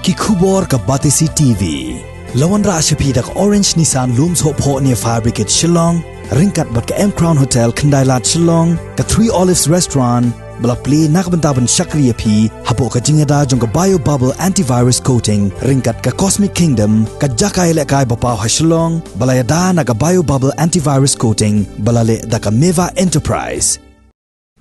ki khubor ka Batisi TV. Lawan ra ashapi dak Orange Nissan Looms Hope Ho near Fire Brigade Shillong, ringkat bat ka M Crown Hotel Kendailat Shillong, ka Three Olives Restaurant, bala play nakbentaban Shakriya P, hapo ka jingada jong ka Bio Bubble Antivirus Coating, ringkat ka Cosmic Kingdom, ka Jakai Lekai Bapaw ha Shillong, bala yada na ka Bio Bubble Antivirus Coating, bala le da ka Meva Enterprise.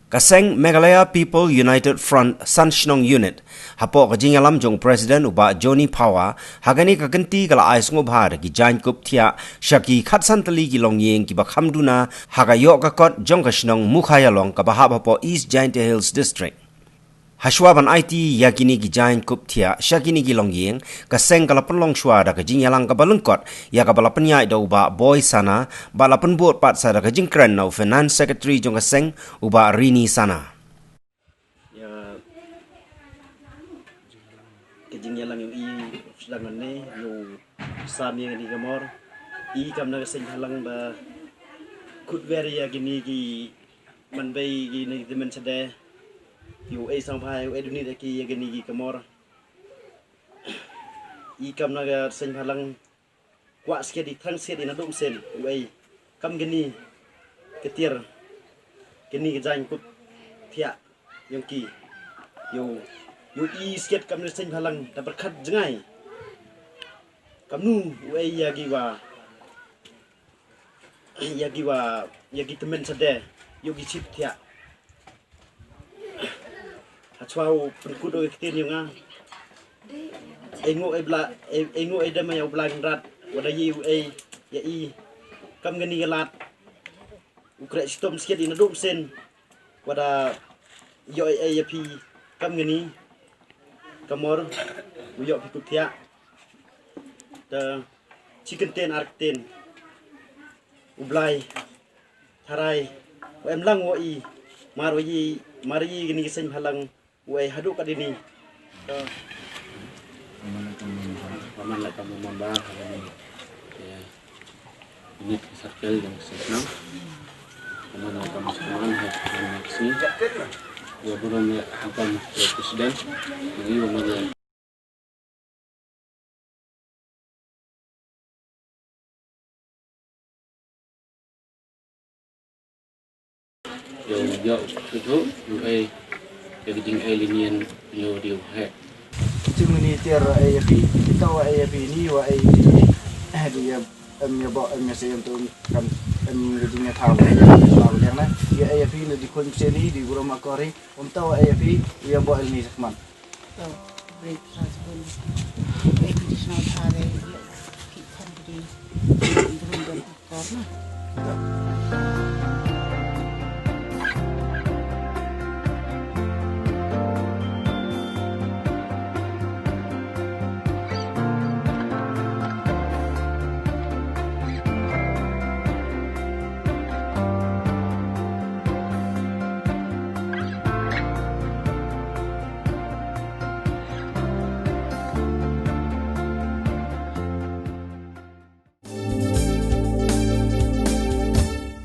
Kaseng Meghalaya People United Front Synñiang Unit hapo kajing alam jong President uba Johnny Power hagani kaganti kala ais ngobhar ki Jaiñtia Thiah shaki khatsan tali ki longyeng ki bakhamduna hagayo kakot jong kashnong mukhayalong ka bahab hapo East Jaiñtia Hills District. Hashwaban IT yakini ki Jaiñtia Thiah shakini ki longyeng kaseng kala penlong shwa da kajing yalang ka balengkot ya ka bala penyai da uba boy sana bala penbuat pat sa da kajing kren na Finance Secretary jong kaseng uba Rini sana. Kejingyalang yung sedangkan ni yung Synñiang di kamor kam na kasing halang ba kutweri ya gini ki manbay gini dimen sade yung sang phai yung edunit ki ya gini ki kamor kam na kasing halang kwa skedi thang skedi na dum sen yung kam gini ketir gini ki Jaiñtia Thiah yung ki yung sket kam ni sen halang da berkat jengai kamnu yagi temen sade yogi chip Thiah hachwau perkudo ketin yung engo dama ya blang rat wada ya kam gani galat ukra stom sket ina dum sen wada yo ya pi kam gani kamor uyok pikut Thiah the chicken ten arten ublai tharai em lang wo mari gini sen halang we hadu kadini paman la kamu mamba ya ini circle yang senang paman la kamu sekarang ya sini ya belum apa presiden ini memang yo itu jadi jing alien yo dia chung ni tiar AFP kita wa AFP ni wa dia ya ba ya sayam tu kan jingnya tahu yang na ya AFP ni di kun sini di guru makori tahu AFP ya ba ni sakman break transport additional tare keep company